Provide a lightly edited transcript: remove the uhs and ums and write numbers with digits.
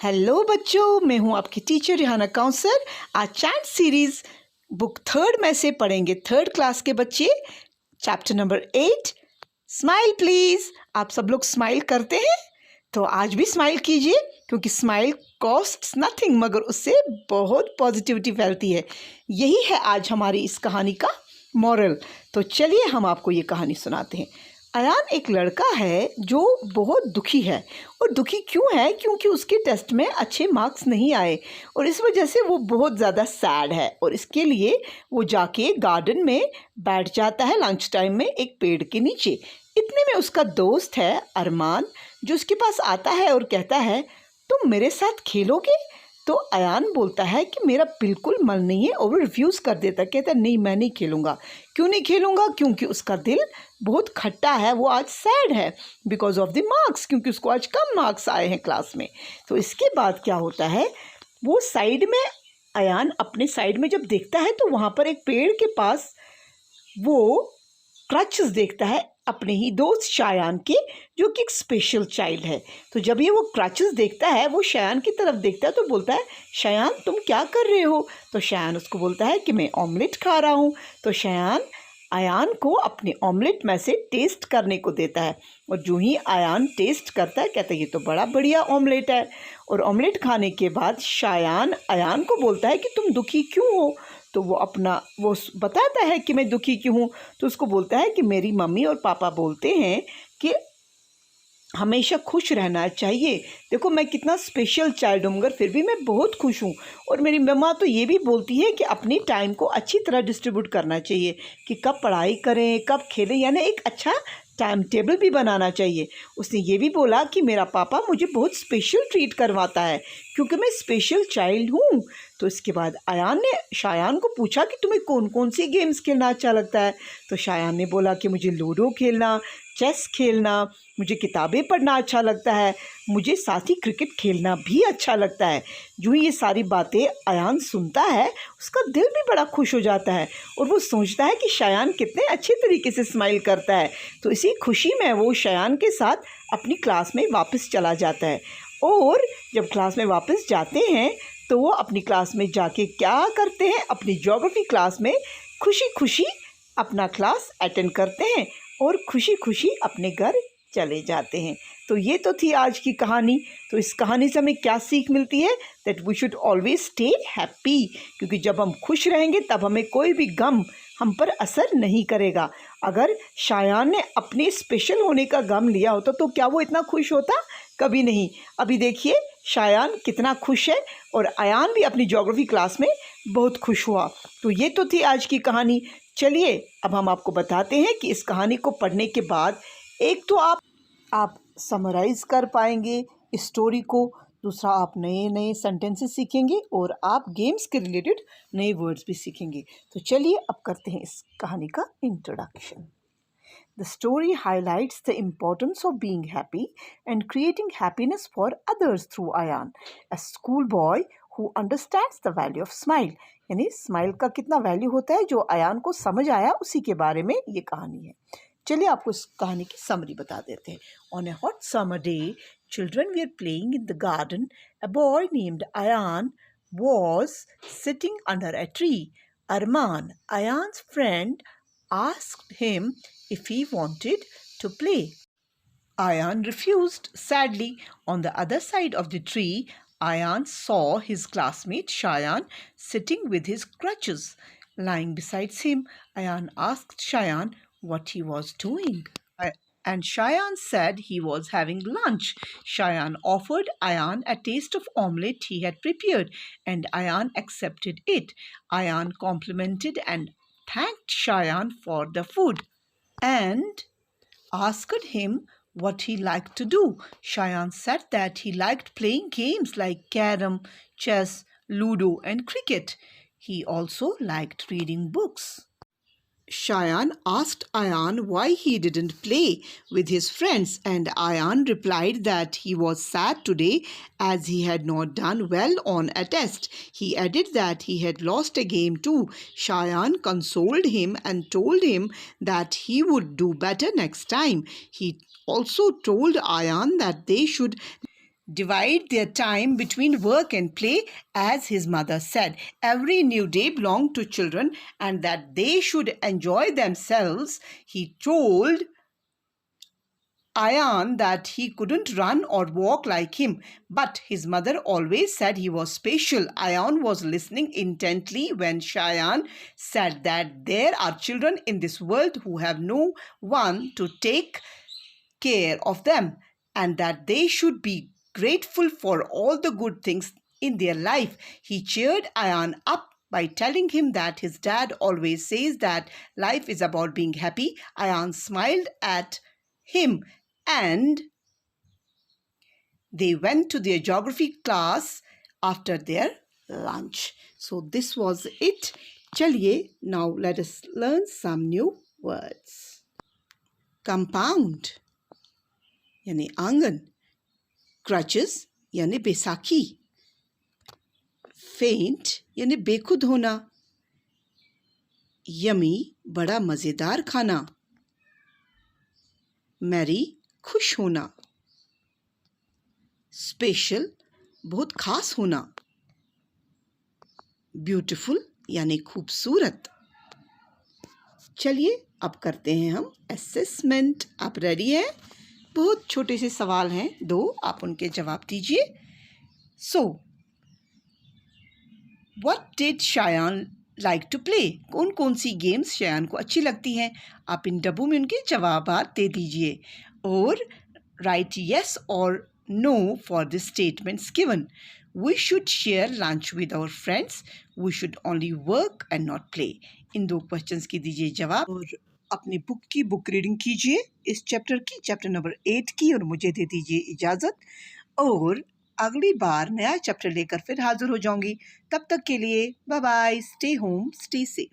Hello बच्चों, मैं हूं आपकी टीचर रिहाना काउंसलर। आज चैट सीरीज बुक थर्ड में से पढ़ेंगे थर्ड क्लास के बच्चे चैप्टर नंबर 8 स्माइल प्लीज। आप सब लोग स्माइल करते हैं तो आज भी स्माइल कीजिए, क्योंकि स्माइल कॉस्ट्स नथिंग, मगर उससे बहुत पॉजिटिविटी फैलती है। यही है आज हमारी इस कहानी का मॉरल। तो चलिए हम आपको ये कहानी सुनाते हैं। अयान एक लड़का है जो बहुत दुखी है। और दुखी क्यों है? क्योंकि उसके टेस्ट में अच्छे मार्क्स नहीं आए और इस वजह से वो बहुत ज़्यादा सैड है। और इसके लिए वो जाके गार्डन में बैठ जाता है लंच टाइम में एक पेड़ के नीचे। इतने में उसका दोस्त है अरमान, जो उसके पास आता है और कहता है, तुम मेरे साथ खेलोगे? तो अयान बोलता है कि मेरा बिल्कुल मन नहीं है, और वो रिफ्यूज़ कर देता है। कहता है नहीं, मैं नहीं खेलूँगा। क्यों नहीं खेलूँगा? क्योंकि उसका दिल बहुत खट्टा है, वो आज सैड है बिकॉज ऑफ द मार्क्स, क्योंकि उसको आज कम मार्क्स आए हैं क्लास में। तो इसके बाद क्या होता है, वो साइड में अयान अपने साइड में जब देखता है तो वहाँ पर एक पेड़ के पास वो क्रचेस देखता है अपने ही दोस्त शायान के, जो कि एक स्पेशल चाइल्ड है। तो जब ये वो क्रचेस देखता है, वो शायान की तरफ देखता है तो बोलता है, शायान तुम क्या कर रहे हो? तो शायान उसको बोलता है कि मैं ऑमलेट खा रहा हूँ। तो शायान अयान को अपने ऑमलेट में से टेस्ट करने को देता है। और जो ही अयान टेस्ट करता है, कहता है ये तो बड़ा बढ़िया ऑमलेट है। और ऑमलेट खाने के बाद शायान अयान को बोलता है कि तुम दुखी क्यों हो? तो वो बताता है कि मैं दुखी क्यों हूँ। तो उसको बोलता है कि मेरी मम्मी और पापा बोलते हैं कि हमेशा खुश रहना चाहिए। देखो मैं कितना स्पेशल चाइल्ड हूँ, मगर फिर भी मैं बहुत खुश हूँ। और मेरी मम्मा तो ये भी बोलती है कि अपनी टाइम को अच्छी तरह डिस्ट्रीब्यूट करना चाहिए, कि कब पढ़ाई करें कब खेलें, यानी एक अच्छा टाइम टेबल भी बनाना चाहिए। उसने ये भी बोला कि मेरा पापा मुझे बहुत स्पेशल ट्रीट करवाता है, क्योंकि मैं स्पेशल चाइल्ड हूँ। तो इसके बाद अयान ने शायान को पूछा कि तुम्हें कौन कौन सी गेम्स खेलना अच्छा लगता है? तो शायान ने बोला कि मुझे लूडो खेलना, चेस खेलना, मुझे किताबें पढ़ना अच्छा लगता है, मुझे साथ ही क्रिकेट खेलना भी अच्छा लगता है। जो ये सारी बातें अयान सुनता है, उसका दिल भी बड़ा खुश हो जाता है और वो सोचता है कि शायान कितने अच्छे तरीके से स्माइल करता है। तो इसी खुशी में वो शायान के साथ अपनी क्लास में वापस चला जाता है। और जब क्लास में वापस जाते हैं तो वो अपनी क्लास में जाके क्या करते हैं, अपनी ज्योग्राफी क्लास में खुशी खुशी अपना क्लास अटेंड करते हैं और खुशी खुशी अपने घर चले जाते हैं। तो ये तो थी आज की कहानी। तो इस कहानी से हमें क्या सीख मिलती है? That we should always stay happy, क्योंकि जब हम खुश रहेंगे तब हमें कोई भी गम हम पर असर नहीं करेगा। अगर शायान ने अपने स्पेशल होने का गम लिया होता तो क्या वो इतना खुश होता? कभी नहीं। अभी देखिए शायान कितना खुश है और अयान भी अपनी ज्योग्राफी क्लास में बहुत खुश हुआ। तो ये तो थी आज की कहानी। चलिए अब हम आपको बताते हैं कि इस कहानी को पढ़ने के बाद एक तो आप समराइज कर पाएंगे इस स्टोरी को, दूसरा आप नए नए सेंटेंसेस सीखेंगे और आप गेम्स के रिलेटेड नए वर्ड्स भी सीखेंगे। तो चलिए अब करते हैं इस कहानी का introduction. The story highlights the importance of being happy and creating happiness for others through Ayan, a schoolboy who understands the value of smile. यानी स्माइल का कितना वैल्यू होता है, जो अयान को समझ आया, उसी के बारे में ये कहानी है। चलिए आपको इस कहानी की समरी बता देते हैं। On a hot summer day, children were playing in the garden. A boy named Ayan was sitting under a tree. Arman, Ayan's friend, asked him if he wanted to play. Ayan refused sadly. On the other side of the tree, Ayan saw his classmate Shayan sitting with his crutches. Lying beside him, Ayan asked Shayan what he was doing. And Shayan said he was having lunch. Shayan offered Ayan a taste of omelette he had prepared, and Ayan accepted it. Ayan complimented and thanked Shayan for the food and asked him what he liked to do. Shayan said that he liked playing games like carom, chess, ludo, and cricket. He also liked reading books. Shayan asked Ayan why he didn't play with his friends, and Ayan replied that he was sad today as he had not done well on a test. He added that he had lost a game too. Shayan consoled him and told him that he would do better next time. He also told Ayan that they should divide their time between work and play, as his mother said. Every new day belonged to children, and that they should enjoy themselves. He told Ayan that he couldn't run or walk like him, but his mother always said he was special. Ayan was listening intently when Shayan said that there are children in this world who have no one to take care of them, and that they should be grateful for all the good things in their life. He cheered Ayan up by telling him that his dad always says that life is about being happy. Ayan smiled at him and they went to their geography class after their lunch. So this was it. Chaliye, now let us learn some new words. Compound यानी आंगन, crutches यानी बैसाखी, फेंट यानी बेखुद होना, yummy बड़ा मज़ेदार खाना, Mary खुश होना, स्पेशल बहुत खास होना, ब्यूटीफुल यानी खूबसूरत। चलिए अब करते हैं हम असेसमेंट। आप रेडी हैं? बहुत छोटे से सवाल हैं, 2, आप उनके जवाब दीजिए। So what did Shayan like to play? कौन कौन सी गेम्स शायान को अच्छी लगती हैं? आप इन डब्बों में उनके जवाब दे दीजिए और राइट यस और no for the statements given. We should share lunch with our friends, we should only work and not play. इन 2 क्वेश्चंस की दीजिए जवाब और अपनी बुक रीडिंग कीजिए इस चैप्टर की, चैप्टर नंबर 8 की, और मुझे दे दीजिए इजाज़त। और अगली बार नया चैप्टर लेकर फिर हाजिर हो जाऊंगी। तब तक के लिए bye bye, stay home, stay safe.